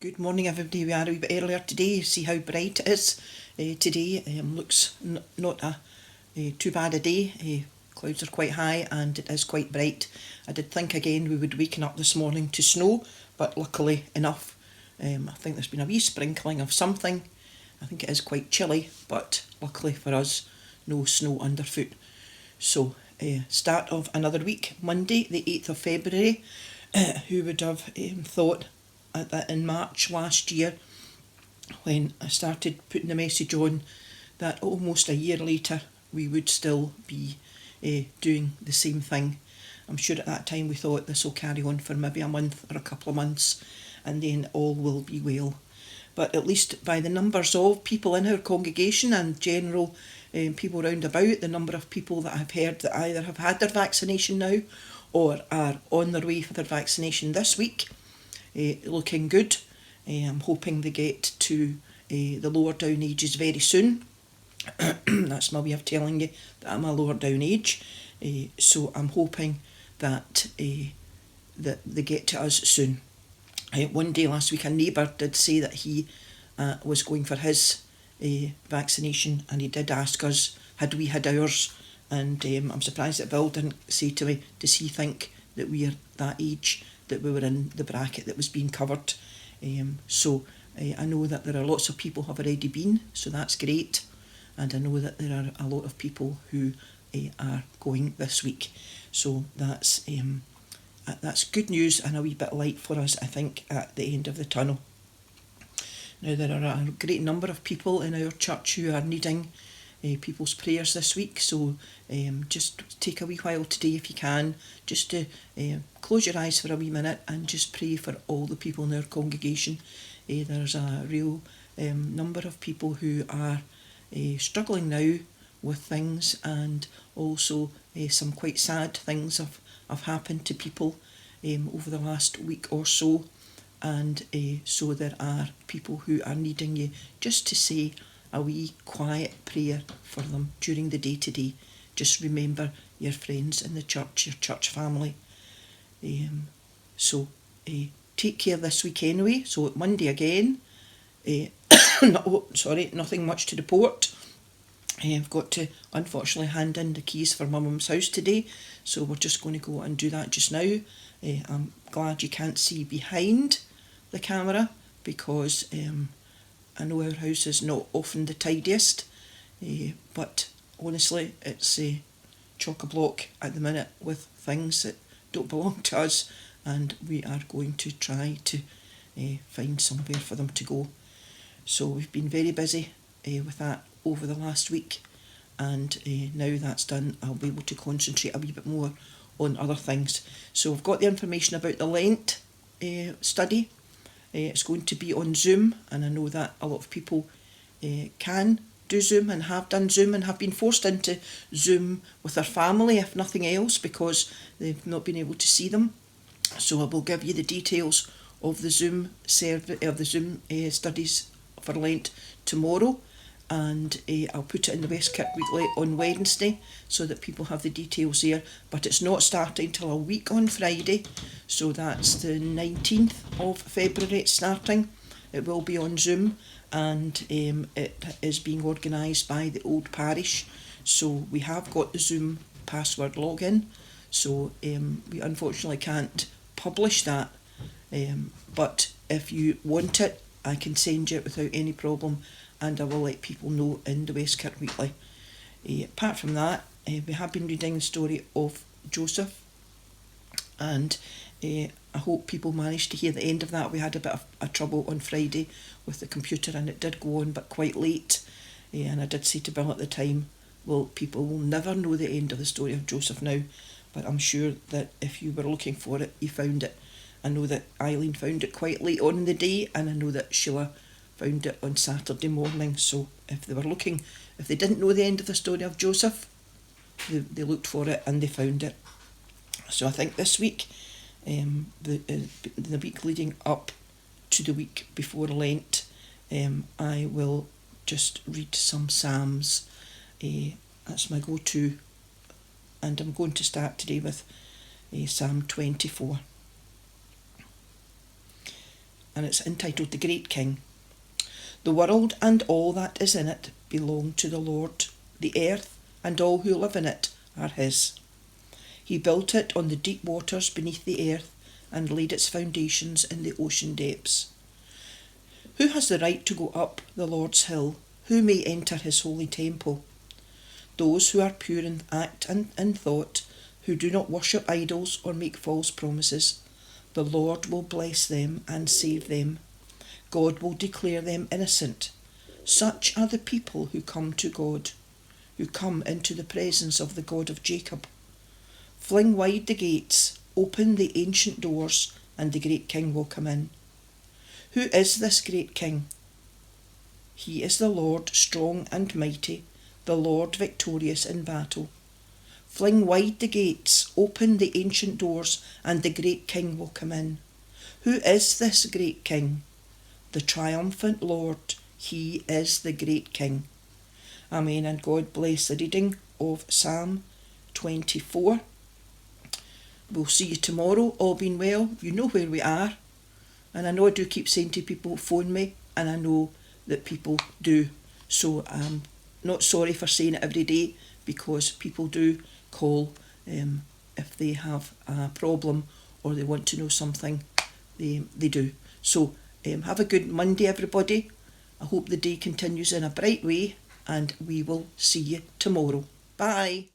Good morning everybody. We are a wee bit earlier today. See how bright it is today. Looks not too bad a day. Clouds are quite high and it is quite bright. I did think again we would waken up this morning to snow, but luckily enough I think there's been a wee sprinkling of something. I think it is quite chilly, but luckily for us no snow underfoot. So start of another week, Monday the 8th of February. Who would have thought that in March last year, when I started putting the message on, that almost a year later we would still be doing the same thing. I'm sure at that time we thought this will carry on for maybe a month or a couple of months and then all will be well. But at least by the numbers of people in our congregation and general people round about, the number of people that I've heard that either have had their vaccination now or are on their way for their vaccination this week, looking good. I'm hoping they get to the lower down ages very soon. That's my way of telling you that I'm a lower down age. So I'm hoping that that they get to us soon. One day last week a neighbour did say that he was going for his vaccination, and he did ask us had we had ours, and I'm surprised that Bill didn't say to me, does he think that we are that age, that we were in the bracket that was being covered. So I know that there are lots of people who have already been, so that's great, and I know that there are a lot of people who are going this week, so that's good news and a wee bit light for us, I think, at the end of the tunnel. Now there are a great number of people in our church who are needing people's prayers this week, so just take a wee while today if you can, just to close your eyes for a wee minute and just pray for all the people in our congregation. There's a real number of people who are struggling now with things, and also some quite sad things have happened to people over the last week or so, and so there are people who are needing you just to say a wee quiet prayer for them during the day today. Just remember your friends in the church, your church family. So take care this week anyway. So Monday again, nothing much to report. I've got to unfortunately hand in the keys for my mum's house today, so we're just going to go and do that just now. I'm glad you can't see behind the camera, because I know our house is not often the tidiest, but honestly it's chock-a-block at the minute with things that don't belong to us, and we are going to try to find somewhere for them to go. So we've been very busy with that over the last week, and now that's done I'll be able to concentrate a wee bit more on other things. So I've got the information about the Lent study. It's going to be on Zoom, and I know that a lot of people can do Zoom and have done Zoom and have been forced into Zoom with their family, if nothing else, because they've not been able to see them. So I will give you the details of the Zoom studies for Lent tomorrow, and I'll put it in the West Kirk Weekly on Wednesday so that people have the details there. But it's not starting till a week on Friday, so that's the 19th of February it's starting. It will be on Zoom, and it is being organised by the old parish, so we have got the Zoom password login, so we unfortunately can't publish that, but if you want it I can send you it without any problem, and I will let people know in the West Kirk Weekly. Apart from that, we have been reading the story of Joseph, and I hope people managed to hear the end of that. We had a bit of a trouble on Friday with the computer, and it did go on but quite late, and I did say to Bill at the time, well, people will never know the end of the story of Joseph now, but I'm sure that if you were looking for it, you found it. I know that Eileen found it quite late on in the day, and I know that Sheila found it on Saturday morning, so if they didn't know the end of the story of Joseph, they looked for it and they found it. So I think this week, the week leading up to the week before Lent, I will just read some Psalms. That's my go-to, and I'm going to start today with Psalm 24. and it's entitled The Great King. The world and all that is in it belong to the Lord. The earth and all who live in it are his. He built it on the deep waters beneath the earth and laid its foundations in the ocean depths. Who has the right to go up the Lord's hill? Who may enter his holy temple? Those who are pure in act and in thought, who do not worship idols or make false promises. The Lord will bless them and save them. God will declare them innocent. Such are the people who come to God, who come into the presence of the God of Jacob. Fling wide the gates, open the ancient doors, and the great King will come in. Who is this great King? He is the Lord strong and mighty, the Lord victorious in battle. Fling wide the gates, open the ancient doors, and the great King will come in. Who is this great King? The triumphant Lord, he is the great King. Amen, and God bless the reading of Psalm 24. We'll see you tomorrow, all being well. You know where we are. And I know I do keep saying to people, phone me, and I know that people do. So I'm not sorry for saying it every day, because people do call if they have a problem or they want to know something. They do. So have a good Monday, everybody. I hope the day continues in a bright way, and we will see you tomorrow. Bye.